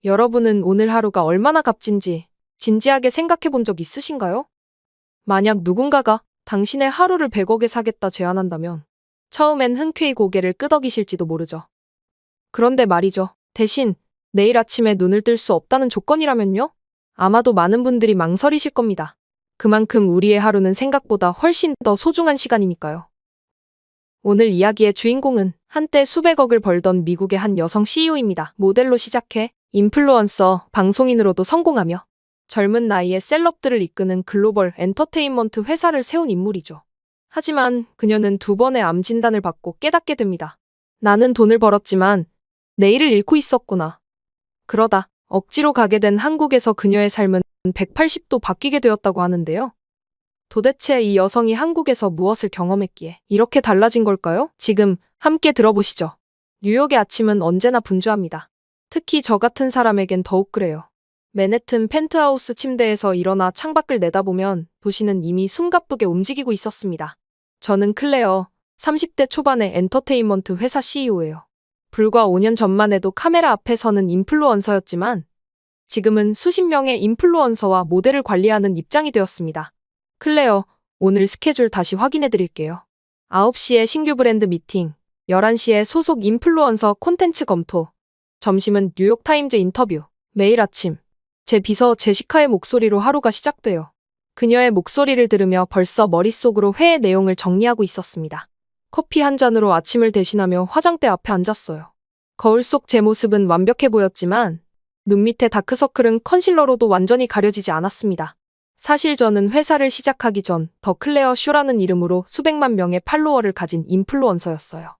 여러분은 오늘 하루가 얼마나 값진지 진지하게 생각해 본 적 있으신가요? 만약 누군가가 당신의 하루를 100억에 사겠다 제안한다면 처음엔 흔쾌히 고개를 끄덕이실지도 모르죠. 그런데 말이죠. 대신 내일 아침에 눈을 뜰 수 없다는 조건이라면요? 아마도 많은 분들이 망설이실 겁니다. 그만큼 우리의 하루는 생각보다 훨씬 더 소중한 시간이니까요. 오늘 이야기의 주인공은 한때 수백억을 벌던 미국의 한 여성 CEO입니다. 모델로 시작해 인플루언서, 방송인으로도 성공하며 젊은 나이에 셀럽들을 이끄는 글로벌 엔터테인먼트 회사를 세운 인물이죠. 하지만 그녀는 2번의 암 진단을 받고 깨닫게 됩니다. 나는 돈을 벌었지만 내일을 잃고 있었구나. 그러다 억지로 가게 된 한국에서 그녀의 삶은 180도 바뀌게 되었다고 하는데요. 도대체 이 여성이 한국에서 무엇을 경험했기에 이렇게 달라진 걸까요? 지금 함께 들어보시죠. 뉴욕의 아침은 언제나 분주합니다. 특히 저 같은 사람에겐 더욱 그래요. 맨해튼 펜트하우스 침대에서 일어나 창밖을 내다보면 도시는 이미 숨가쁘게 움직이고 있었습니다. 저는 클레어, 30대 초반의 엔터테인먼트 회사 CEO예요. 불과 5년 전만 해도 카메라 앞에 서는 인플루언서였지만 지금은 수십 명의 인플루언서와 모델을 관리하는 입장이 되었습니다. 클레어, 오늘 스케줄 다시 확인해 드릴게요. 9시에 신규 브랜드 미팅, 11시에 소속 인플루언서 콘텐츠 검토, 점심은 뉴욕타임즈 인터뷰. 매일 아침 제 비서 제시카의 목소리로 하루가 시작돼요. 그녀의 목소리를 들으며 벌써 머릿속으로 회의 내용을 정리하고 있었습니다. 커피 한 잔으로 아침을 대신하며 화장대 앞에 앉았어요. 거울 속 제 모습은 완벽해 보였지만 눈 밑에 다크서클은 컨실러로도 완전히 가려지지 않았습니다. 사실 저는 회사를 시작하기 전 더 클레어 쇼라는 이름으로 수백만 명의 팔로워를 가진 인플루언서였어요.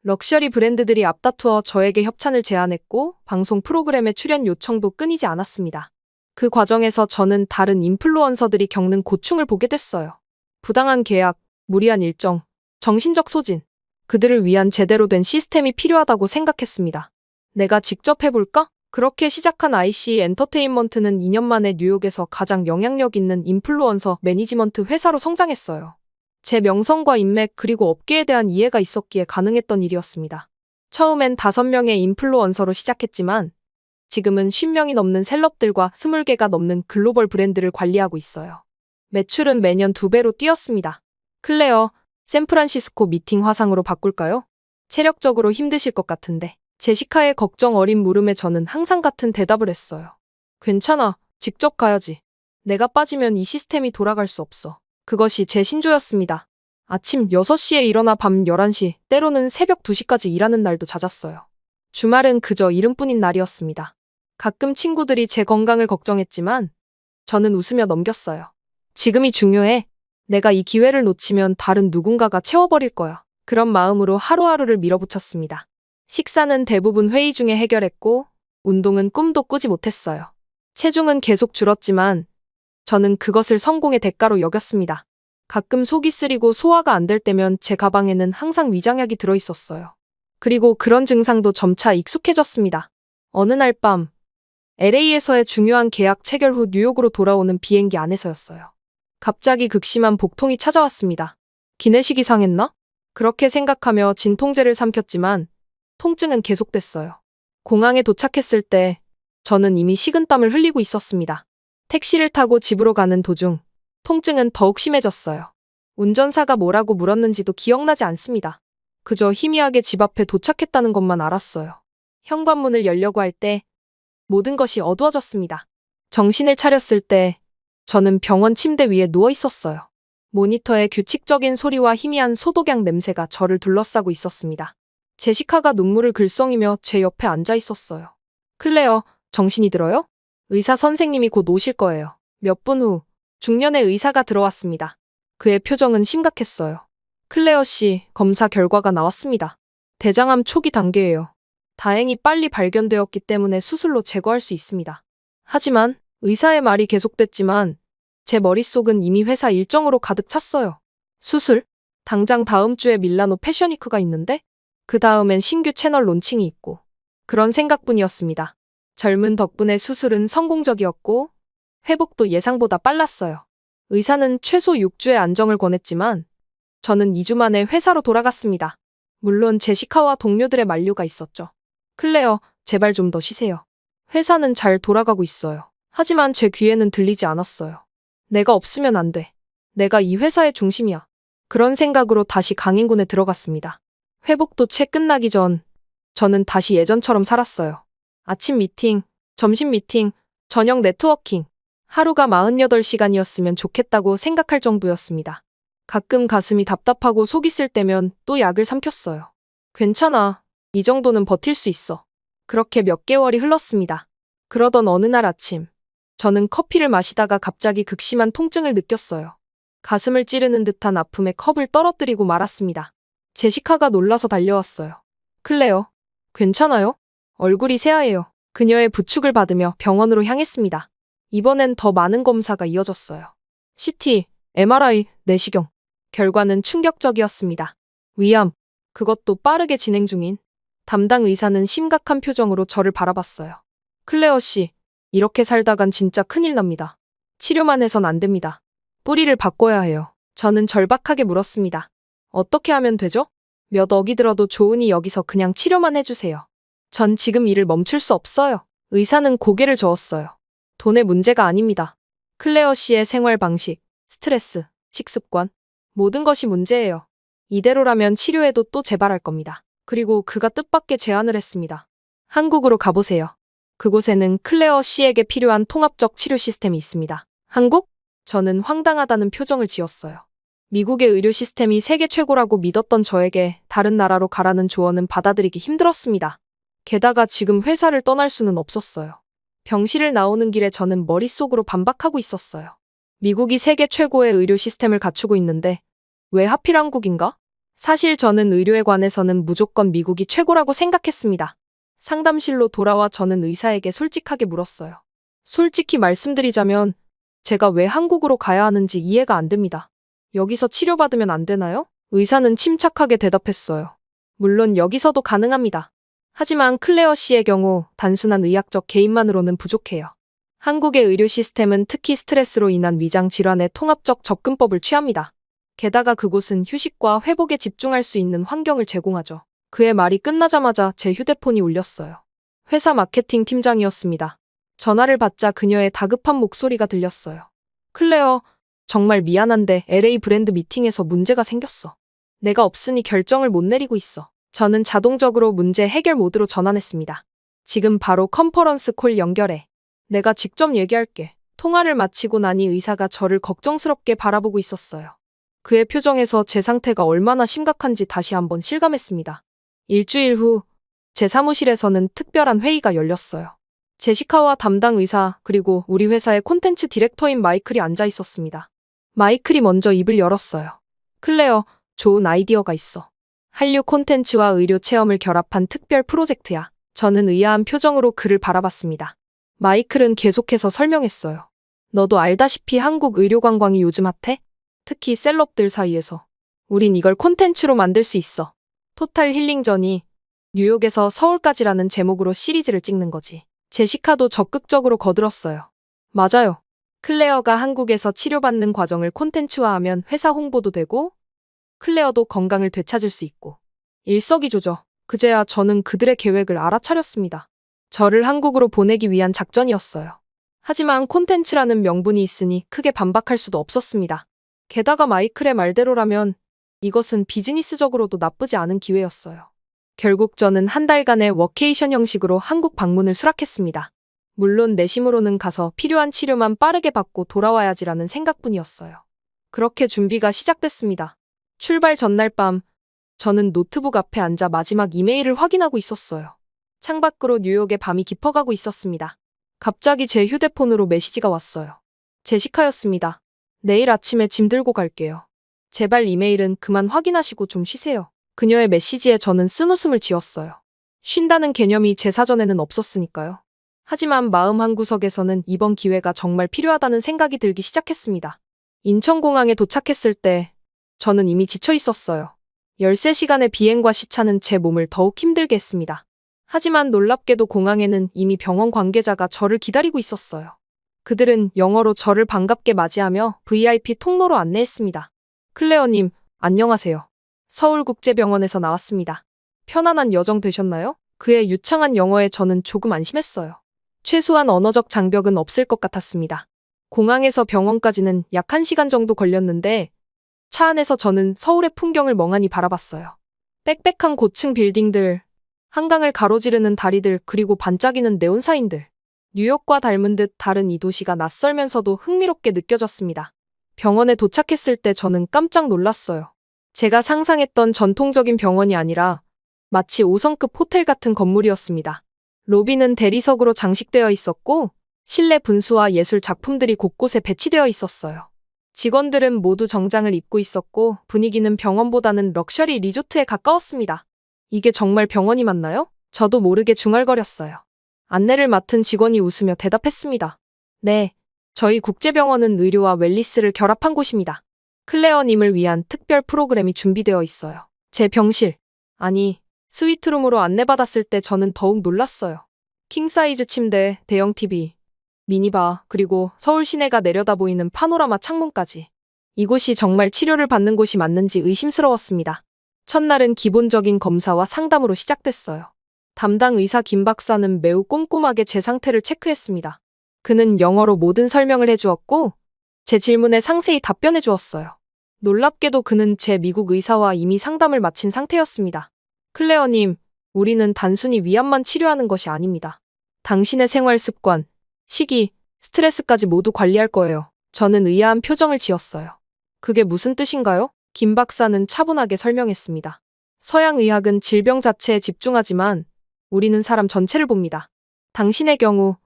럭셔리 브랜드들이 앞다투어 저에게 협찬을 제안했고 방송 프로그램에 출연 요청도 끊이지 않았습니다. 그 과정에서 저는 다른 인플루언서들이 겪는 고충을 보게 됐어요. 부당한 계약, 무리한 일정, 정신적 소진. 그들을 위한 제대로 된 시스템이 필요하다고 생각했습니다. 내가 직접 해볼까? 그렇게 시작한 IC 엔터테인먼트는 2년 만에 뉴욕에서 가장 영향력 있는 인플루언서 매니지먼트 회사로 성장했어요. 제 명성과 인맥 그리고 업계에 대한 이해가 있었기에 가능했던 일이었습니다. 처음엔 5명의 인플루언서로 시작했지만 지금은 50명이 넘는 셀럽들과 20개가 넘는 글로벌 브랜드를 관리하고 있어요. 매출은 매년 2배로 뛰었습니다. 클레어, 샌프란시스코 미팅 화상으로 바꿀까요? 체력적으로 힘드실 것 같은데. 제시카의 걱정 어린 물음에 저는 항상 같은 대답을 했어요. 괜찮아, 직접 가야지. 내가 빠지면 이 시스템이 돌아갈 수 없어. 그것이 제 신조였습니다. 아침 6시에 일어나 밤 11시, 때로는 새벽 2시까지 일하는 날도 잦았어요. 주말은 그저 이름뿐인 날이었습니다. 가끔 친구들이 제 건강을 걱정했지만 저는 웃으며 넘겼어요. 지금이 중요해. 내가 이 기회를 놓치면 다른 누군가가 채워버릴 거야. 그런 마음으로 하루하루를 밀어붙였습니다. 식사는 대부분 회의 중에 해결했고 운동은 꿈도 꾸지 못했어요. 체중은 계속 줄었지만 저는 그것을 성공의 대가로 여겼습니다. 가끔 속이 쓰리고 소화가 안 될 때면 제 가방에는 항상 위장약이 들어있었어요. 그리고 그런 증상도 점차 익숙해졌습니다. 어느 날 밤 LA에서의 중요한 계약 체결 후 뉴욕으로 돌아오는 비행기 안에서였어요. 갑자기 극심한 복통이 찾아왔습니다. 기내식이 상했나? 그렇게 생각하며 진통제를 삼켰지만 통증은 계속됐어요. 공항에 도착했을 때 저는 이미 식은땀을 흘리고 있었습니다. 택시를 타고 집으로 가는 도중 통증은 더욱 심해졌어요. 운전사가 뭐라고 물었는지도 기억나지 않습니다. 그저 희미하게 집 앞에 도착했다는 것만 알았어요. 현관문을 열려고 할 때 모든 것이 어두워졌습니다. 정신을 차렸을 때 저는 병원 침대 위에 누워 있었어요. 모니터의 규칙적인 소리와 희미한 소독약 냄새가 저를 둘러싸고 있었습니다. 제시카가 눈물을 글썽이며 제 옆에 앉아 있었어요. 클레어, 정신이 들어요? 의사 선생님이 곧 오실 거예요. 몇 분 후 중년의 의사가 들어왔습니다. 그의 표정은 심각했어요. 클레어 씨, 검사 결과가 나왔습니다. 대장암 초기 단계예요. 다행히 빨리 발견되었기 때문에 수술로 제거할 수 있습니다. 하지만 의사의 말이 계속됐지만 제 머릿속은 이미 회사 일정으로 가득 찼어요. 수술? 당장 다음 주에 밀라노 패션위크가 있는데? 그 다음엔 신규 채널 론칭이 있고 그런 생각뿐이었습니다. 젊은 덕분에 수술은 성공적이었고 회복도 예상보다 빨랐어요. 의사는 최소 6주의 안정을 권했지만 저는 2주 만에 회사로 돌아갔습니다. 물론 제시카와 동료들의 만류가 있었죠. 클레어, 제발 좀 더 쉬세요. 회사는 잘 돌아가고 있어요. 하지만 제 귀에는 들리지 않았어요. 내가 없으면 안 돼. 내가 이 회사의 중심이야. 그런 생각으로 다시 강인군에 들어갔습니다. 회복도 채 끝나기 전 저는 다시 예전처럼 살았어요. 아침 미팅, 점심 미팅, 저녁 네트워킹. 하루가 48시간이었으면 좋겠다고 생각할 정도였습니다. 가끔 가슴이 답답하고 속이 쓸 때면 또 약을 삼켰어요. 괜찮아. 이 정도는 버틸 수 있어. 그렇게 몇 개월이 흘렀습니다. 그러던 어느 날 아침, 저는 커피를 마시다가 갑자기 극심한 통증을 느꼈어요. 가슴을 찌르는 듯한 아픔에 컵을 떨어뜨리고 말았습니다. 제시카가 놀라서 달려왔어요. 클레어, 괜찮아요? 얼굴이 새하얘요. 그녀의 부축을 받으며 병원으로 향했습니다. 이번엔 더 많은 검사가 이어졌어요. CT, MRI, 내시경. 결과는 충격적이었습니다. 위암, 그것도 빠르게 진행 중인. 담당 의사는 심각한 표정으로 저를 바라봤어요. 클레어 씨, 이렇게 살다간 진짜 큰일 납니다. 치료만 해선 안 됩니다. 뿌리를 바꿔야 해요. 저는 절박하게 물었습니다. 어떻게 하면 되죠? 몇 억이 들어도 좋으니 여기서 그냥 치료만 해주세요. 전 지금 일을 멈출 수 없어요. 의사는 고개를 저었어요. 돈의 문제가 아닙니다. 클레어 씨의 생활 방식, 스트레스, 식습관, 모든 것이 문제예요. 이대로라면 치료에도 또 재발할 겁니다. 그리고 그가 뜻밖의 제안을 했습니다. 한국으로 가보세요. 그곳에는 클레어 씨에게 필요한 통합적 치료 시스템이 있습니다. 한국? 저는 황당하다는 표정을 지었어요. 미국의 의료 시스템이 세계 최고라고 믿었던 저에게 다른 나라로 가라는 조언은 받아들이기 힘들었습니다. 게다가 지금 회사를 떠날 수는 없었어요. 병실을 나오는 길에 저는 머릿속으로 반박하고 있었어요. 미국이 세계 최고의 의료 시스템을 갖추고 있는데 왜 하필 한국인가? 사실 저는 의료에 관해서는 무조건 미국이 최고라고 생각했습니다. 상담실로 돌아와 저는 의사에게 솔직하게 물었어요. 솔직히 말씀드리자면 제가 왜 한국으로 가야 하는지 이해가 안 됩니다. 여기서 치료받으면 안 되나요? 의사는 침착하게 대답했어요. 물론 여기서도 가능합니다. 하지만 클레어 씨의 경우 단순한 의학적 개인만으로는 부족해요. 한국의 의료 시스템은 특히 스트레스로 인한 위장 질환의 통합적 접근법을 취합니다. 게다가 그곳은 휴식과 회복에 집중할 수 있는 환경을 제공하죠. 그의 말이 끝나자마자 제 휴대폰이 울렸어요. 회사 마케팅 팀장이었습니다. 전화를 받자 그녀의 다급한 목소리가 들렸어요. 클레어, 정말 미안한데 LA 브랜드 미팅에서 문제가 생겼어. 내가 없으니 결정을 못 내리고 있어. 저는 자동적으로 문제 해결 모드로 전환했습니다. 지금 바로 컨퍼런스 콜 연결해. 내가 직접 얘기할게. 통화를 마치고 나니 의사가 저를 걱정스럽게 바라보고 있었어요. 그의 표정에서 제 상태가 얼마나 심각한지 다시 한번 실감했습니다. 일주일 후, 제 사무실에서는 특별한 회의가 열렸어요. 제시카와 담당 의사 그리고 우리 회사의 콘텐츠 디렉터인 마이클이 앉아 있었습니다. 마이클이 먼저 입을 열었어요. 클레어, 좋은 아이디어가 있어. 한류 콘텐츠와 의료 체험을 결합한 특별 프로젝트야. 저는 의아한 표정으로 그를 바라봤습니다. 마이클은 계속해서 설명했어요. 너도 알다시피 한국 의료 관광이 요즘 핫해? 특히 셀럽들 사이에서. 우린 이걸 콘텐츠로 만들 수 있어. 토탈 힐링전이 뉴욕에서 서울까지라는 제목으로 시리즈를 찍는 거지. 제시카도 적극적으로 거들었어요. 맞아요. 클레어가 한국에서 치료받는 과정을 콘텐츠화하면 회사 홍보도 되고 클레어도 건강을 되찾을 수 있고 일석이조죠. 그제야 저는 그들의 계획을 알아차렸습니다. 저를 한국으로 보내기 위한 작전이었어요. 하지만 콘텐츠라는 명분이 있으니 크게 반박할 수도 없었습니다. 게다가 마이클의 말대로라면 이것은 비즈니스적으로도 나쁘지 않은 기회였어요. 결국 저는 한 달간의 워케이션 형식으로 한국 방문을 수락했습니다. 물론 내심으로는 가서 필요한 치료만 빠르게 받고 돌아와야지라는 생각뿐이었어요. 그렇게 준비가 시작됐습니다. 출발 전날 밤, 저는 노트북 앞에 앉아 마지막 이메일을 확인하고 있었어요. 창밖으로 뉴욕의 밤이 깊어가고 있었습니다. 갑자기 제 휴대폰으로 메시지가 왔어요. 제시카였습니다. 내일 아침에 짐 들고 갈게요. 제발 이메일은 그만 확인하시고 좀 쉬세요. 그녀의 메시지에 저는 쓴웃음을 지었어요. 쉰다는 개념이 제 사전에는 없었으니까요. 하지만 마음 한구석에서는 이번 기회가 정말 필요하다는 생각이 들기 시작했습니다. 인천공항에 도착했을 때 저는 이미 지쳐 있었어요. 13시간의 비행과 시차는 제 몸을 더욱 힘들게 했습니다. 하지만 놀랍게도 공항에는 이미 병원 관계자가 저를 기다리고 있었어요. 그들은 영어로 저를 반갑게 맞이하며 VIP 통로로 안내했습니다. 클레어님, 안녕하세요. 서울국제병원에서 나왔습니다. 편안한 여정 되셨나요? 그의 유창한 영어에 저는 조금 안심했어요. 최소한 언어적 장벽은 없을 것 같았습니다. 공항에서 병원까지는 약 1시간 정도 걸렸는데 차 안에서 저는 서울의 풍경을 멍하니 바라봤어요. 빽빽한 고층 빌딩들, 한강을 가로지르는 다리들, 그리고 반짝이는 네온사인들. 뉴욕과 닮은 듯 다른 이 도시가 낯설면서도 흥미롭게 느껴졌습니다. 병원에 도착했을 때 저는 깜짝 놀랐어요. 제가 상상했던 전통적인 병원이 아니라 마치 5성급 호텔 같은 건물이었습니다. 로비는 대리석으로 장식되어 있었고 실내 분수와 예술 작품들이 곳곳에 배치되어 있었어요. 직원들은 모두 정장을 입고 있었고 분위기는 병원보다는 럭셔리 리조트에 가까웠습니다. 이게 정말 병원이 맞나요? 저도 모르게 중얼거렸어요. 안내를 맡은 직원이 웃으며 대답했습니다. 네, 저희 국제병원은 의료와 웰니스를 결합한 곳입니다. 클레어님을 위한 특별 프로그램이 준비되어 있어요. 제 병실, 아니, 스위트룸으로 안내받았을 때 저는 더욱 놀랐어요. 킹사이즈 침대, 대형 TV, 미니바, 그리고 서울 시내가 내려다보이는 파노라마 창문까지. 이곳이 정말 치료를 받는 곳이 맞는지 의심스러웠습니다. 첫날은 기본적인 검사와 상담으로 시작됐어요. 담당 의사 김 박사는 매우 꼼꼼하게 제 상태를 체크했습니다. 그는 영어로 모든 설명을 해주었고 제 질문에 상세히 답변해 주었어요. 놀랍게도 그는 제 미국 의사와 이미 상담을 마친 상태였습니다. 클레어님, 우리는 단순히 위암만 치료하는 것이 아닙니다. 당신의 생활 습관, 식이, 스트레스까지 모두 관리할 거예요. 저는 의아한 표정을 지었어요. 그게 무슨 뜻인가요? 김 박사는 차분하게 설명했습니다. 서양 의학은 질병 자체에 집중하지만 우리는 사람 전체를 봅니다. 당신의 경우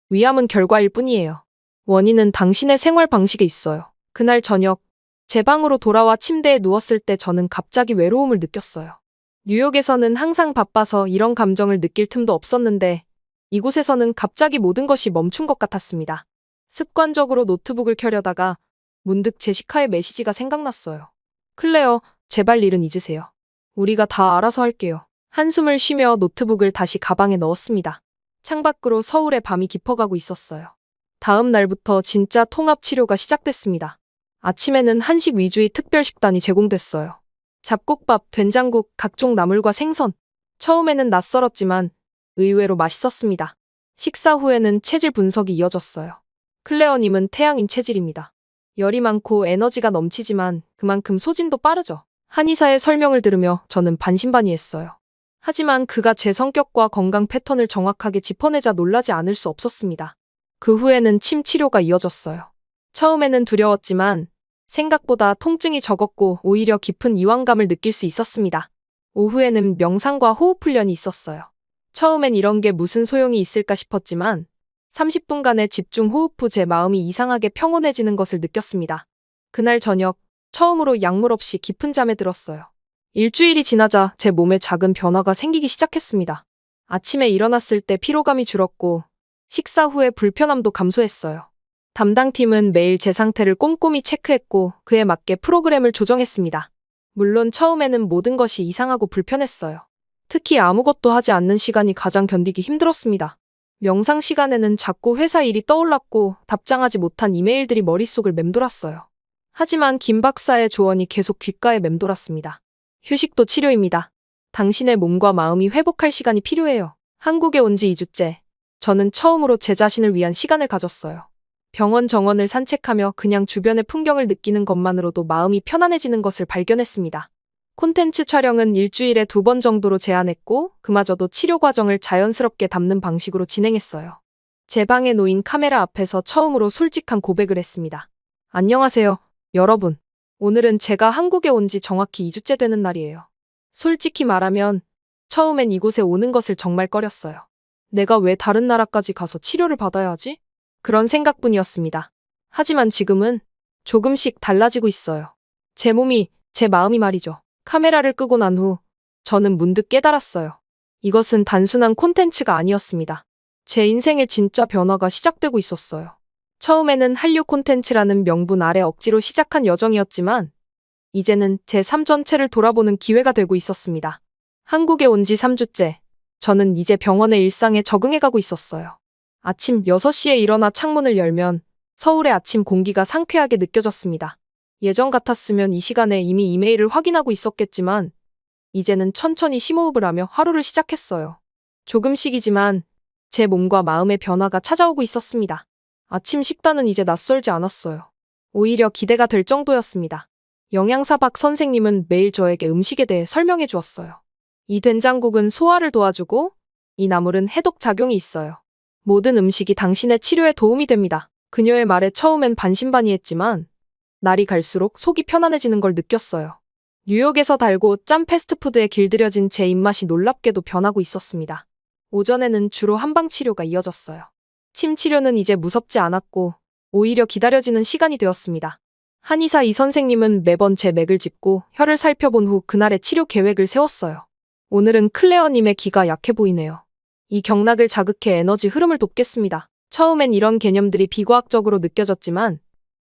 위암은 결과일 뿐이에요. 원인은 당신의 생활 방식에 있어요. 그날 저녁 제 방으로 돌아와 침대에 누웠을 때 저는 갑자기 외로움을 느꼈어요. 뉴욕에서는 항상 바빠서 이런 감정을 느낄 틈도 없었는데 이곳에서는 갑자기 모든 것이 멈춘 것 같았습니다. 습관적으로 노트북을 켜려다가 문득 제시카의 메시지가 생각났어요. 클레어, 제발 일은 잊으세요. 우리가 다 알아서 할게요. 한숨을 쉬며 노트북을 다시 가방에 넣었습니다. 창밖으로 서울의 밤이 깊어가고 있었어요. 다음 날부터 진짜 통합치료가 시작됐습니다. 아침에는 한식 위주의 특별 식단이 제공됐어요. 잡곡밥, 된장국, 각종 나물과 생선. 처음에는 낯설었지만 의외로 맛있었습니다. 식사 후에는 체질 분석이 이어졌어요. 클레어님은 태양인 체질입니다. 열이 많고 에너지가 넘치지만 그만큼 소진도 빠르죠. 한의사의 설명을 들으며 저는 반신반의했어요. 하지만 그가 제 성격과 건강 패턴을 정확하게 짚어내자 놀라지 않을 수 없었습니다. 그 후에는 침 치료가 이어졌어요. 처음에는 두려웠지만 생각보다 통증이 적었고 오히려 깊은 이완감을 느낄 수 있었습니다. 오후에는 명상과 호흡 훈련이 있었어요. 처음엔 이런 게 무슨 소용이 있을까 싶었지만 30분간의 집중 호흡 후 제 마음이 이상하게 평온해지는 것을 느꼈습니다. 그날 저녁 처음으로 약물 없이 깊은 잠에 들었어요. 일주일이 지나자 제 몸에 작은 변화가 생기기 시작했습니다. 아침에 일어났을 때 피로감이 줄었고 식사 후에 불편함도 감소했어요. 담당팀은 매일 제 상태를 꼼꼼히 체크했고 그에 맞게 프로그램을 조정했습니다. 물론 처음에는 모든 것이 이상하고 불편했어요. 특히 아무것도 하지 않는 시간이 가장 견디기 힘들었습니다. 명상 시간에는 자꾸 회사 일이 떠올랐고 답장하지 못한 이메일들이 머릿속을 맴돌았어요. 하지만 김 박사의 조언이 계속 귓가에 맴돌았습니다. 휴식도 치료입니다. 당신의 몸과 마음이 회복할 시간이 필요해요. 한국에 온 지 2주째. 저는 처음으로 제 자신을 위한 시간을 가졌어요. 병원 정원을 산책하며 그냥 주변의 풍경을 느끼는 것만으로도 마음이 편안해지는 것을 발견했습니다. 콘텐츠 촬영은 일주일에 2번 정도로 제한했고 그마저도 치료 과정을 자연스럽게 담는 방식으로 진행했어요. 제 방에 놓인 카메라 앞에서 처음으로 솔직한 고백을 했습니다. 안녕하세요, 여러분. 오늘은 제가 한국에 온 지 정확히 2주째 되는 날이에요. 솔직히 말하면 처음엔 이곳에 오는 것을 정말 꺼렸어요. 내가 왜 다른 나라까지 가서 치료를 받아야 하지? 그런 생각뿐이었습니다. 하지만 지금은 조금씩 달라지고 있어요. 제 몸이, 제 마음이 말이죠. 카메라를 끄고 난 후 저는 문득 깨달았어요. 이것은 단순한 콘텐츠가 아니었습니다. 제 인생의 진짜 변화가 시작되고 있었어요. 처음에는 한류 콘텐츠라는 명분 아래 억지로 시작한 여정이었지만 이제는 제 삶 전체를 돌아보는 기회가 되고 있었습니다. 한국에 온 지 3주째, 저는 이제 병원의 일상에 적응해가고 있었어요. 아침 6시에 일어나 창문을 열면 서울의 아침 공기가 상쾌하게 느껴졌습니다. 예전 같았으면 이 시간에 이미 이메일을 확인하고 있었겠지만 이제는 천천히 심호흡을 하며 하루를 시작했어요. 조금씩이지만 제 몸과 마음의 변화가 찾아오고 있었습니다. 아침 식단은 이제 낯설지 않았어요. 오히려 기대가 될 정도였습니다. 영양사 박 선생님은 매일 저에게 음식에 대해 설명해 주었어요. 이 된장국은 소화를 도와주고 이 나물은 해독 작용이 있어요. 모든 음식이 당신의 치료에 도움이 됩니다. 그녀의 말에 처음엔 반신반의했지만 날이 갈수록 속이 편안해지는 걸 느꼈어요. 뉴욕에서 달고 짠 패스트푸드에 길들여진 제 입맛이 놀랍게도 변하고 있었습니다. 오전에는 주로 한방 치료가 이어졌어요. 침 치료는 이제 무섭지 않았고 오히려 기다려지는 시간이 되었습니다. 한의사 이 선생님은 매번 제 맥을 짚고 혀를 살펴본 후 그날의 치료 계획을 세웠어요. 오늘은 클레어님의 기가 약해 보이네요. 이 경락을 자극해 에너지 흐름을 돕겠습니다. 처음엔 이런 개념들이 비과학적으로 느껴졌지만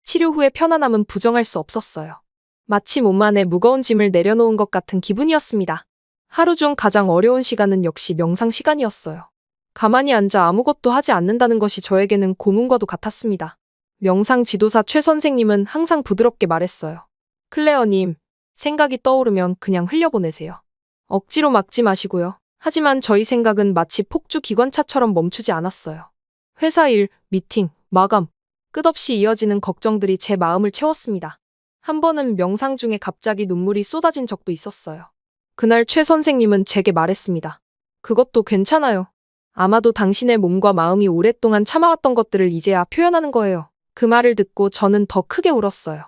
치료 후의 편안함은 부정할 수 없었어요. 마치 몸 안에 무거운 짐을 내려놓은 것 같은 기분이었습니다. 하루 중 가장 어려운 시간은 역시 명상 시간이었어요. 가만히 앉아 아무것도 하지 않는다는 것이 저에게는 고문과도 같았습니다. 명상 지도사 최 선생님은 항상 부드럽게 말했어요. 클레어님, 생각이 떠오르면 그냥 흘려보내세요. 억지로 막지 마시고요. 하지만 저희 생각은 마치 폭주 기관차처럼 멈추지 않았어요. 회사 일, 미팅, 마감, 끝없이 이어지는 걱정들이 제 마음을 채웠습니다. 한 번은 명상 중에 갑자기 눈물이 쏟아진 적도 있었어요. 그날 최 선생님은 제게 말했습니다. 그것도 괜찮아요. 아마도 당신의 몸과 마음이 오랫동안 참아왔던 것들을 이제야 표현하는 거예요. 그 말을 듣고 저는 더 크게 울었어요.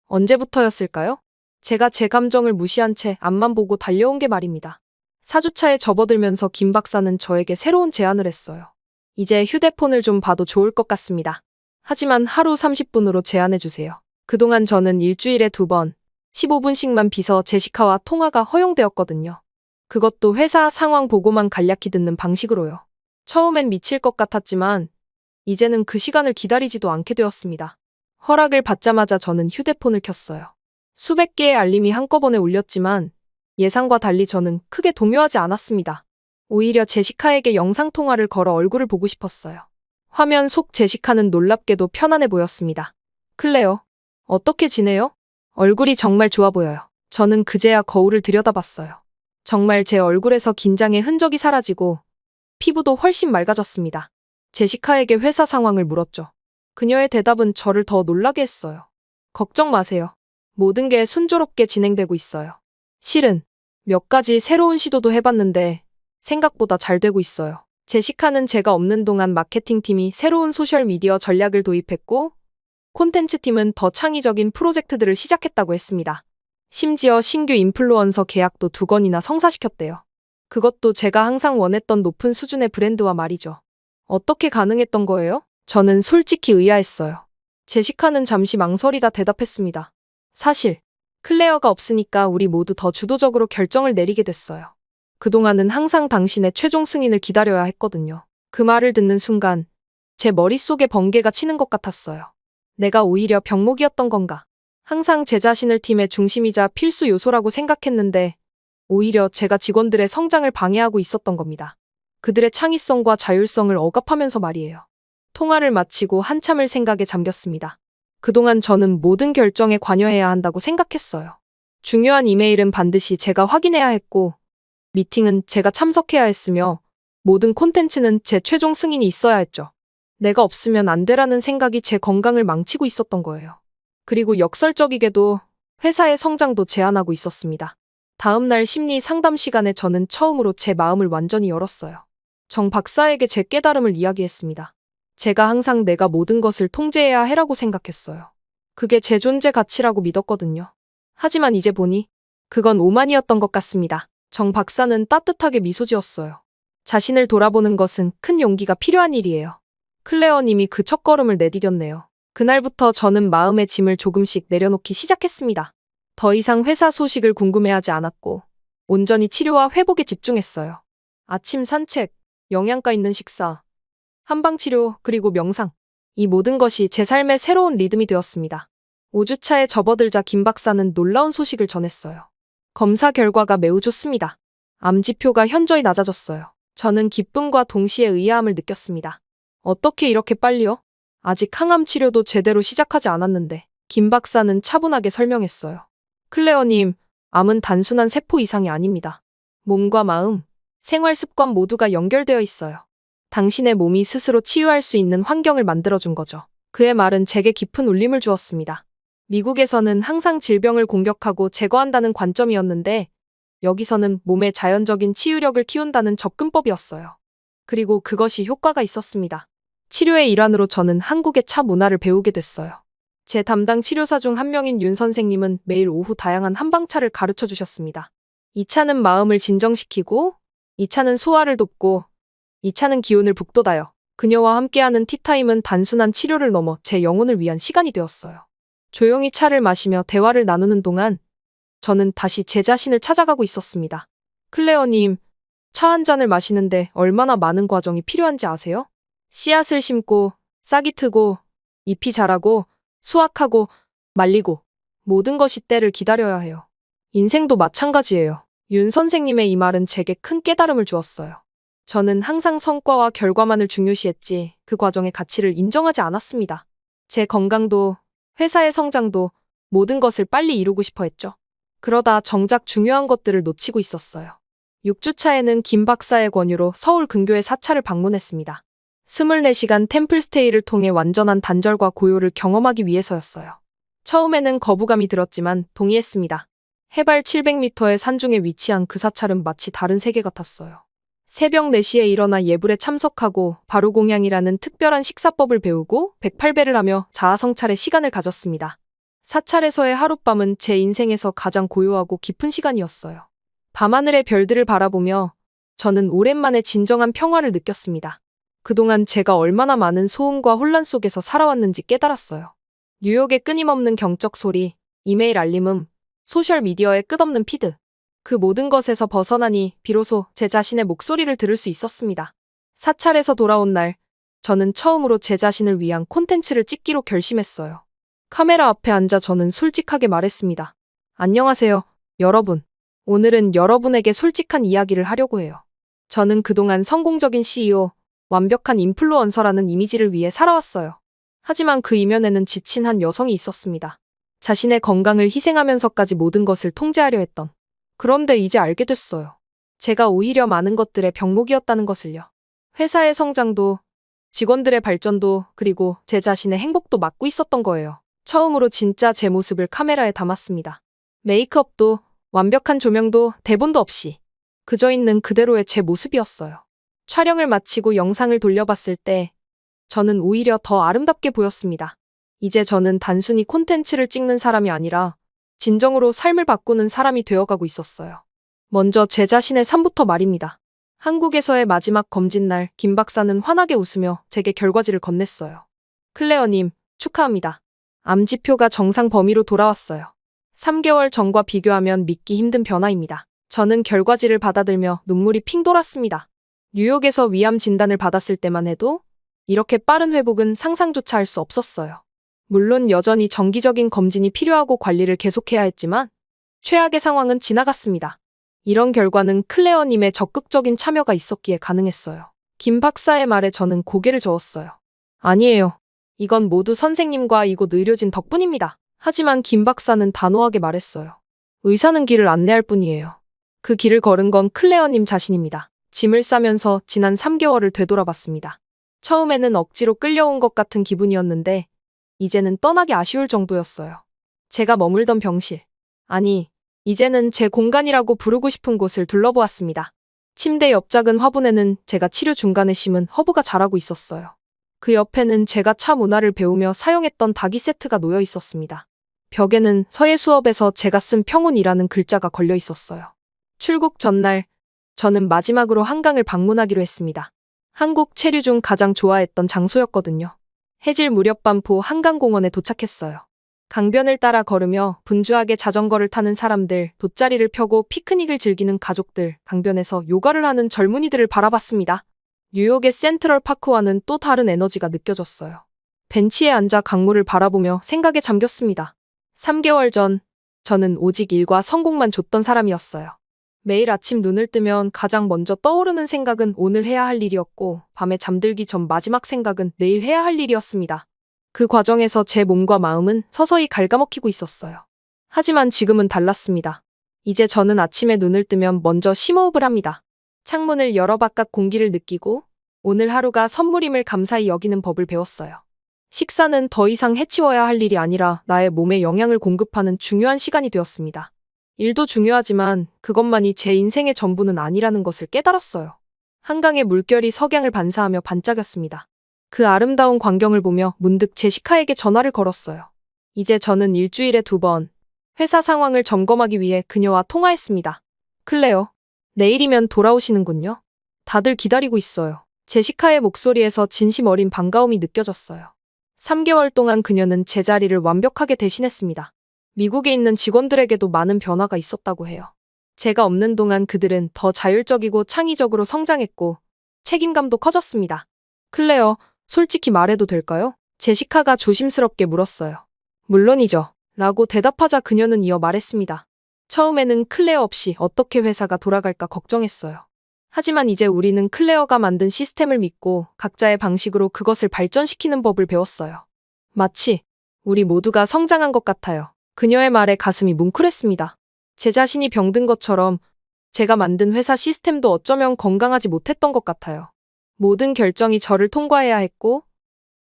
언제부터였을까요? 제가 제 감정을 무시한 채 앞만 보고 달려온 게 말입니다. 4주차에 접어들면서 김 박사는 저에게 새로운 제안을 했어요. 이제 휴대폰을 좀 봐도 좋을 것 같습니다. 하지만 하루 30분으로 제한해주세요. 그동안 저는 일주일에 2번, 15분씩만 비서 제시카와 통화가 허용되었거든요. 그것도 회사 상황 보고만 간략히 듣는 방식으로요. 처음엔 미칠 것 같았지만 이제는 그 시간을 기다리지도 않게 되었습니다. 허락을 받자마자 저는 휴대폰을 켰어요. 수백 개의 알림이 한꺼번에 울렸지만 예상과 달리 저는 크게 동요하지 않았습니다. 오히려 제시카에게 영상통화를 걸어 얼굴을 보고 싶었어요. 화면 속 제시카는 놀랍게도 편안해 보였습니다. 클레어, 어떻게 지내요? 얼굴이 정말 좋아 보여요. 저는 그제야 거울을 들여다봤어요. 정말 제 얼굴에서 긴장의 흔적이 사라지고 피부도 훨씬 맑아졌습니다. 제시카에게 회사 상황을 물었죠. 그녀의 대답은 저를 더 놀라게 했어요. 걱정 마세요. 모든 게 순조롭게 진행되고 있어요. 실은 몇 가지 새로운 시도도 해봤는데 생각보다 잘 되고 있어요. 제시카는 제가 없는 동안 마케팅팀이 새로운 소셜미디어 전략을 도입했고 콘텐츠팀은 더 창의적인 프로젝트들을 시작했다고 했습니다. 심지어 신규 인플루언서 계약도 2건이나 성사시켰대요. 그것도 제가 항상 원했던 높은 수준의 브랜드와 말이죠. 어떻게 가능했던 거예요? 저는 솔직히 의아했어요. 제시카는 잠시 망설이다 대답했습니다. 사실 클레어가 없으니까 우리 모두 더 주도적으로 결정을 내리게 됐어요. 그동안은 항상 당신의 최종 승인을 기다려야 했거든요. 그 말을 듣는 순간 제 머릿속에 번개가 치는 것 같았어요. 내가 오히려 병목이었던 건가? 항상 제 자신을 팀의 중심이자 필수 요소라고 생각했는데 오히려 제가 직원들의 성장을 방해하고 있었던 겁니다. 그들의 창의성과 자율성을 억압하면서 말이에요. 통화를 마치고 한참을 생각에 잠겼습니다. 그동안 저는 모든 결정에 관여해야 한다고 생각했어요. 중요한 이메일은 반드시 제가 확인해야 했고 미팅은 제가 참석해야 했으며 모든 콘텐츠는 제 최종 승인이 있어야 했죠. 내가 없으면 안 되라는 생각이 제 건강을 망치고 있었던 거예요. 그리고 역설적이게도 회사의 성장도 제한하고 있었습니다. 다음 날 심리 상담 시간에 저는 처음으로 제 마음을 완전히 열었어요. 정 박사에게 제 깨달음을 이야기했습니다. 제가 항상 내가 모든 것을 통제해야 해라고 생각했어요. 그게 제 존재 가치라고 믿었거든요. 하지만 이제 보니 그건 오만이었던 것 같습니다. 정 박사는 따뜻하게 미소 지었어요. 자신을 돌아보는 것은 큰 용기가 필요한 일이에요. 클레어님이 그 첫걸음을 내디뎠네요. 그날부터 저는 마음의 짐을 조금씩 내려놓기 시작했습니다. 더 이상 회사 소식을 궁금해하지 않았고 온전히 치료와 회복에 집중했어요. 아침 산책, 영양가 있는 식사, 한방치료, 그리고 명상. 이 모든 것이 제 삶의 새로운 리듬이 되었습니다. 5주차에 접어들자 김 박사는 놀라운 소식을 전했어요. 검사 결과가 매우 좋습니다. 암지표가 현저히 낮아졌어요. 저는 기쁨과 동시에 의아함을 느꼈습니다. 어떻게 이렇게 빨리요? 아직 항암 치료도 제대로 시작하지 않았는데. 김 박사는 차분하게 설명했어요. 클레어님, 암은 단순한 세포 이상이 아닙니다. 몸과 마음, 생활 습관 모두가 연결되어 있어요. 당신의 몸이 스스로 치유할 수 있는 환경을 만들어준 거죠. 그의 말은 제게 깊은 울림을 주었습니다. 미국에서는 항상 질병을 공격하고 제거한다는 관점이었는데 여기서는 몸의 자연적인 치유력을 키운다는 접근법이었어요. 그리고 그것이 효과가 있었습니다. 치료의 일환으로 저는 한국의 차 문화를 배우게 됐어요. 제 담당 치료사 중 한 명인 윤 선생님은 매일 오후 다양한 한방차를 가르쳐 주셨습니다. 이 차는 마음을 진정시키고, 이 차는 소화를 돕고, 이 차는 기운을 북돋아요. 그녀와 함께하는 티타임은 단순한 치료를 넘어 제 영혼을 위한 시간이 되었어요. 조용히 차를 마시며 대화를 나누는 동안 저는 다시 제 자신을 찾아가고 있었습니다. 클레어님, 차 한 잔을 마시는데 얼마나 많은 과정이 필요한지 아세요? 씨앗을 심고, 싹이 트고, 잎이 자라고, 수확하고, 말리고, 모든 것이 때를 기다려야 해요. 인생도 마찬가지예요. 윤 선생님의 이 말은 제게 큰 깨달음을 주었어요. 저는 항상 성과와 결과만을 중요시했지 그 과정의 가치를 인정하지 않았습니다. 제 건강도, 회사의 성장도 모든 것을 빨리 이루고 싶어 했죠. 그러다 정작 중요한 것들을 놓치고 있었어요. 6주차에는 김 박사의 권유로 서울 근교의 사찰을 방문했습니다. 24시간 템플스테이를 통해 완전한 단절과 고요를 경험하기 위해서였어요. 처음에는 거부감이 들었지만 동의했습니다. 해발 700m의 산중에 위치한 그 사찰은 마치 다른 세계 같았어요. 새벽 4시에 일어나 예불에 참석하고 바루공양이라는 특별한 식사법을 배우고 108배를 하며 자아성찰의 시간을 가졌습니다. 사찰에서의 하룻밤은 제 인생에서 가장 고요하고 깊은 시간이었어요. 밤하늘의 별들을 바라보며 저는 오랜만에 진정한 평화를 느꼈습니다. 그동안 제가 얼마나 많은 소음과 혼란 속에서 살아왔는지 깨달았어요. 뉴욕의 끊임없는 경적 소리, 이메일 알림음, 소셜미디어의 끝없는 피드. 그 모든 것에서 벗어나니 비로소 제 자신의 목소리를 들을 수 있었습니다. 사찰에서 돌아온 날, 저는 처음으로 제 자신을 위한 콘텐츠를 찍기로 결심했어요. 카메라 앞에 앉아 저는 솔직하게 말했습니다. 안녕하세요, 여러분. 오늘은 여러분에게 솔직한 이야기를 하려고 해요. 저는 그동안 성공적인 CEO, 완벽한 인플루언서라는 이미지를 위해 살아왔어요. 하지만 그 이면에는 지친 한 여성이 있었습니다. 자신의 건강을 희생하면서까지 모든 것을 통제하려 했던. 그런데 이제 알게 됐어요. 제가 오히려 많은 것들의 병목이었다는 것을요. 회사의 성장도, 직원들의 발전도, 그리고 제 자신의 행복도 막고 있었던 거예요. 처음으로 진짜 제 모습을 카메라에 담았습니다. 메이크업도, 완벽한 조명도, 대본도 없이 그저 있는 그대로의 제 모습이었어요. 촬영을 마치고 영상을 돌려봤을 때 저는 오히려 더 아름답게 보였습니다. 이제 저는 단순히 콘텐츠를 찍는 사람이 아니라 진정으로 삶을 바꾸는 사람이 되어가고 있었어요. 먼저 제 자신의 삶부터 말입니다. 한국에서의 마지막 검진날, 김 박사는 환하게 웃으며 제게 결과지를 건넸어요. 클레어님, 축하합니다. 암지표가 정상 범위로 돌아왔어요. 3개월 전과 비교하면 믿기 힘든 변화입니다. 저는 결과지를 받아들며 눈물이 핑 돌았습니다. 뉴욕에서 위암 진단을 받았을 때만 해도 이렇게 빠른 회복은 상상조차 할 수 없었어요. 물론 여전히 정기적인 검진이 필요하고 관리를 계속해야 했지만 최악의 상황은 지나갔습니다. 이런 결과는 클레어님의 적극적인 참여가 있었기에 가능했어요. 김 박사의 말에 저는 고개를 저었어요. 아니에요. 이건 모두 선생님과 이곳 의료진 덕분입니다. 하지만 김 박사는 단호하게 말했어요. 의사는 길을 안내할 뿐이에요. 그 길을 걸은 건 클레어님 자신입니다. 짐을 싸면서 지난 3개월을 되돌아봤습니다. 처음에는 억지로 끌려온 것 같은 기분이었는데 이제는 떠나기 아쉬울 정도였어요. 제가 머물던 병실, 아니, 이제는 제 공간이라고 부르고 싶은 곳을 둘러보았습니다. 침대 옆 작은 화분에는 제가 치료 중간에 심은 허브가 자라고 있었어요. 그 옆에는 제가 차 문화를 배우며 사용했던 닭이 세트가 놓여 있었습니다. 벽에는 서예 수업에서 제가 쓴 평온이라는 글자가 걸려 있었어요. 출국 전날, 저는 마지막으로 한강을 방문하기로 했습니다. 한국 체류 중 가장 좋아했던 장소였거든요. 해질 무렵 반포 한강공원에 도착했어요. 강변을 따라 걸으며 분주하게 자전거를 타는 사람들, 돗자리를 펴고 피크닉을 즐기는 가족들, 강변에서 요가를 하는 젊은이들을 바라봤습니다. 뉴욕의 센트럴 파크와는 또 다른 에너지가 느껴졌어요. 벤치에 앉아 강물을 바라보며 생각에 잠겼습니다. 3개월 전, 저는 오직 일과 성공만 줬던 사람이었어요. 매일 아침 눈을 뜨면 가장 먼저 떠오르는 생각은 오늘 해야 할 일이었고, 밤에 잠들기 전 마지막 생각은 내일 해야 할 일이었습니다. 그 과정에서 제 몸과 마음은 서서히 갉아먹히고 있었어요. 하지만 지금은 달랐습니다. 이제 저는 아침에 눈을 뜨면 먼저 심호흡을 합니다. 창문을 열어 바깥 공기를 느끼고 오늘 하루가 선물임을 감사히 여기는 법을 배웠어요. 식사는 더 이상 해치워야 할 일이 아니라 나의 몸에 영양을 공급하는 중요한 시간이 되었습니다. 일도 중요하지만 그것만이 제 인생의 전부는 아니라는 것을 깨달았어요. 한강의 물결이 석양을 반사하며 반짝였습니다. 그 아름다운 광경을 보며 문득 제시카에게 전화를 걸었어요. 이제 저는 일주일에 2번 회사 상황을 점검하기 위해 그녀와 통화했습니다. 클레어, 내일이면 돌아오시는군요. 다들 기다리고 있어요. 제시카의 목소리에서 진심 어린 반가움이 느껴졌어요. 3개월 동안 그녀는 제 자리를 완벽하게 대신했습니다. 미국에 있는 직원들에게도 많은 변화가 있었다고 해요. 제가 없는 동안 그들은 더 자율적이고 창의적으로 성장했고 책임감도 커졌습니다. 클레어, 솔직히 말해도 될까요? 제시카가 조심스럽게 물었어요. 물론이죠. 라고 대답하자 그녀는 이어 말했습니다. 처음에는 클레어 없이 어떻게 회사가 돌아갈까 걱정했어요. 하지만 이제 우리는 클레어가 만든 시스템을 믿고 각자의 방식으로 그것을 발전시키는 법을 배웠어요. 마치 우리 모두가 성장한 것 같아요. 그녀의 말에 가슴이 뭉클했습니다. 제 자신이 병든 것처럼 제가 만든 회사 시스템도 어쩌면 건강하지 못했던 것 같아요. 모든 결정이 저를 통과해야 했고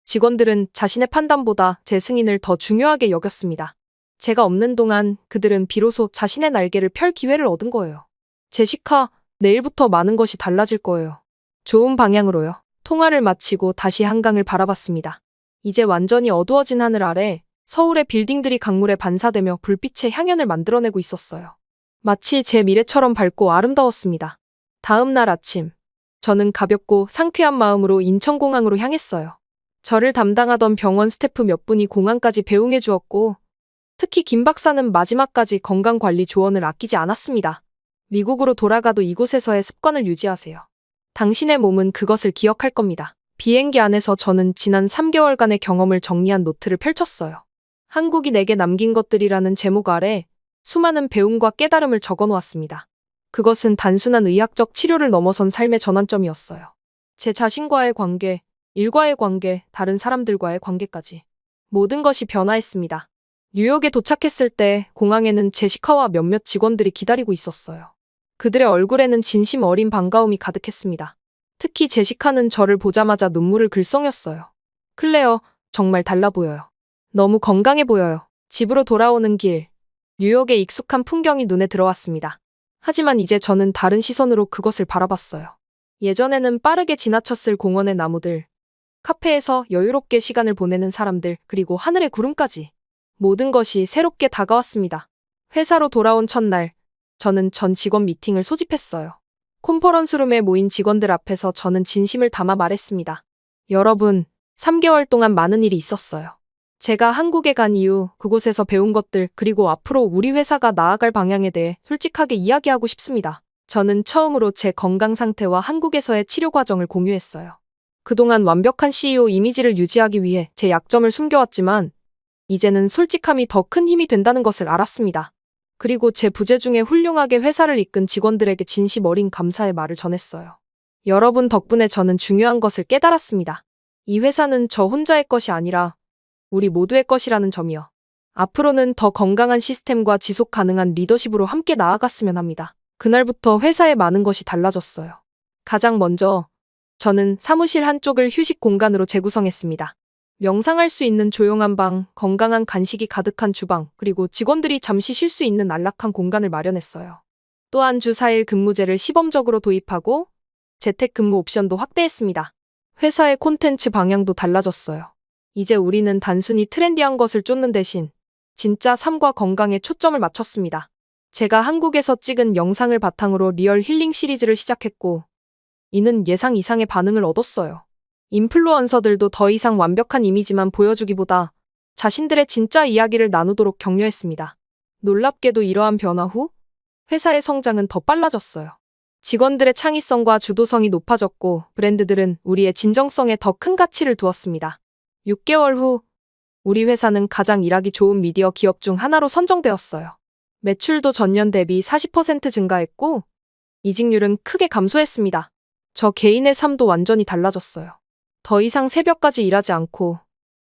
직원들은 자신의 판단보다 제 승인을 더 중요하게 여겼습니다. 제가 없는 동안 그들은 비로소 자신의 날개를 펼 기회를 얻은 거예요. 제시카, 내일부터 많은 것이 달라질 거예요. 좋은 방향으로요. 통화를 마치고 다시 한강을 바라봤습니다. 이제 완전히 어두워진 하늘 아래 서울의 빌딩들이 강물에 반사되며 불빛의 향연을 만들어내고 있었어요. 마치 제 미래처럼 밝고 아름다웠습니다. 다음 날 아침, 저는 가볍고 상쾌한 마음으로 인천공항으로 향했어요. 저를 담당하던 병원 스태프 몇 분이 공항까지 배웅해 주었고 특히 김 박사는 마지막까지 건강관리 조언을 아끼지 않았습니다. 미국으로 돌아가도 이곳에서의 습관을 유지하세요. 당신의 몸은 그것을 기억할 겁니다. 비행기 안에서 저는 지난 3개월간의 경험을 정리한 노트를 펼쳤어요. 한국이 내게 남긴 것들이라는 제목 아래 수많은 배움과 깨달음을 적어놓았습니다. 그것은 단순한 의학적 치료를 넘어선 삶의 전환점이었어요. 제 자신과의 관계, 일과의 관계, 다른 사람들과의 관계까지. 모든 것이 변화했습니다. 뉴욕에 도착했을 때 공항에는 제시카와 몇몇 직원들이 기다리고 있었어요. 그들의 얼굴에는 진심 어린 반가움이 가득했습니다. 특히 제시카는 저를 보자마자 눈물을 글썽였어요. 클레어, 정말 달라 보여요. 너무 건강해 보여요. 집으로 돌아오는 길, 뉴욕의 익숙한 풍경이 눈에 들어왔습니다. 하지만 이제 저는 다른 시선으로 그것을 바라봤어요. 예전에는 빠르게 지나쳤을 공원의 나무들, 카페에서 여유롭게 시간을 보내는 사람들, 그리고 하늘의 구름까지. 모든 것이 새롭게 다가왔습니다. 회사로 돌아온 첫날, 저는 전 직원 미팅을 소집했어요. 컨퍼런스룸에 모인 직원들 앞에서 저는 진심을 담아 말했습니다. 여러분, 3개월 동안 많은 일이 있었어요. 제가 한국에 간 이후 그곳에서 배운 것들 그리고 앞으로 우리 회사가 나아갈 방향에 대해 솔직하게 이야기하고 싶습니다. 저는 처음으로 제 건강 상태와 한국에서의 치료 과정을 공유했어요. 그동안 완벽한 CEO 이미지를 유지하기 위해 제 약점을 숨겨왔지만 이제는 솔직함이 더 큰 힘이 된다는 것을 알았습니다. 그리고 제 부재 중에 훌륭하게 회사를 이끈 직원들에게 진심 어린 감사의 말을 전했어요. 여러분 덕분에 저는 중요한 것을 깨달았습니다. 이 회사는 저 혼자의 것이 아니라 우리 모두의 것이라는 점이요. 앞으로는 더 건강한 시스템과 지속 가능한 리더십으로 함께 나아갔으면 합니다. 그날부터 회사의 많은 것이 달라졌어요. 가장 먼저 저는 사무실 한쪽을 휴식 공간으로 재구성했습니다. 명상할 수 있는 조용한 방, 건강한 간식이 가득한 주방, 그리고 직원들이 잠시 쉴 수 있는 안락한 공간을 마련했어요. 또한 주 4일 근무제를 시범적으로 도입하고 재택근무 옵션도 확대했습니다. 회사의 콘텐츠 방향도 달라졌어요. 이제 우리는 단순히 트렌디한 것을 쫓는 대신 진짜 삶과 건강에 초점을 맞췄습니다. 제가 한국에서 찍은 영상을 바탕으로 리얼 힐링 시리즈를 시작했고 이는 예상 이상의 반응을 얻었어요. 인플루언서들도 더 이상 완벽한 이미지만 보여주기보다 자신들의 진짜 이야기를 나누도록 격려했습니다. 놀랍게도 이러한 변화 후 회사의 성장은 더 빨라졌어요. 직원들의 창의성과 주도성이 높아졌고 브랜드들은 우리의 진정성에 더 큰 가치를 두었습니다. 6개월 후 우리 회사는 가장 일하기 좋은 미디어 기업 중 하나로 선정되었어요. 매출도 전년 대비 40% 증가했고 이직률은 크게 감소했습니다. 저 개인의 삶도 완전히 달라졌어요. 더 이상 새벽까지 일하지 않고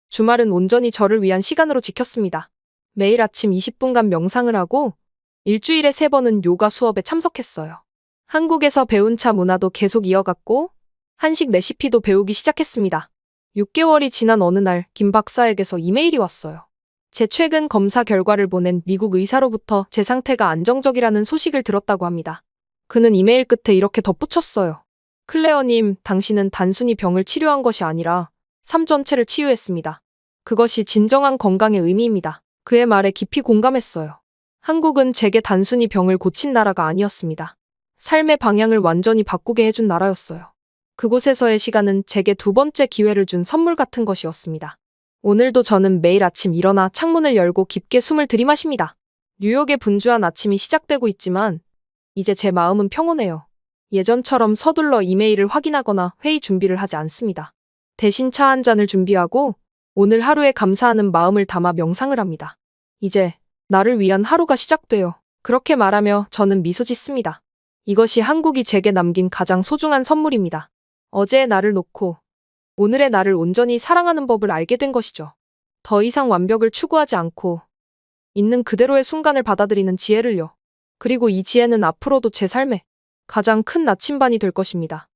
주말은 온전히 저를 위한 시간으로 지켰습니다. 매일 아침 20분간 명상을 하고 일주일에 3번은 요가 수업에 참석했어요. 한국에서 배운 차 문화도 계속 이어갔고 한식 레시피도 배우기 시작했습니다. 6개월이 지난 어느 날 김 박사에게서 이메일이 왔어요. 제 최근 검사 결과를 보낸 미국 의사로부터 제 상태가 안정적이라는 소식을 들었다고 합니다. 그는 이메일 끝에 이렇게 덧붙였어요. 클레어님, 당신은 단순히 병을 치료한 것이 아니라 삶 전체를 치유했습니다. 그것이 진정한 건강의 의미입니다. 그의 말에 깊이 공감했어요. 한국은 제게 단순히 병을 고친 나라가 아니었습니다. 삶의 방향을 완전히 바꾸게 해준 나라였어요. 그곳에서의 시간은 제게 두 번째 기회를 준 선물 같은 것이었습니다. 오늘도 저는 매일 아침 일어나 창문을 열고 깊게 숨을 들이마십니다. 뉴욕의 분주한 아침이 시작되고 있지만 이제 제 마음은 평온해요. 예전처럼 서둘러 이메일을 확인하거나 회의 준비를 하지 않습니다. 대신 차 한 잔을 준비하고 오늘 하루에 감사하는 마음을 담아 명상을 합니다. 이제 나를 위한 하루가 시작돼요. 그렇게 말하며 저는 미소 짓습니다. 이것이 한국이 제게 남긴 가장 소중한 선물입니다. 어제의 나를 놓고 오늘의 나를 온전히 사랑하는 법을 알게 된 것이죠. 더 이상 완벽을 추구하지 않고 있는 그대로의 순간을 받아들이는 지혜를요. 그리고 이 지혜는 앞으로도 제 삶에 가장 큰 나침반이 될 것입니다.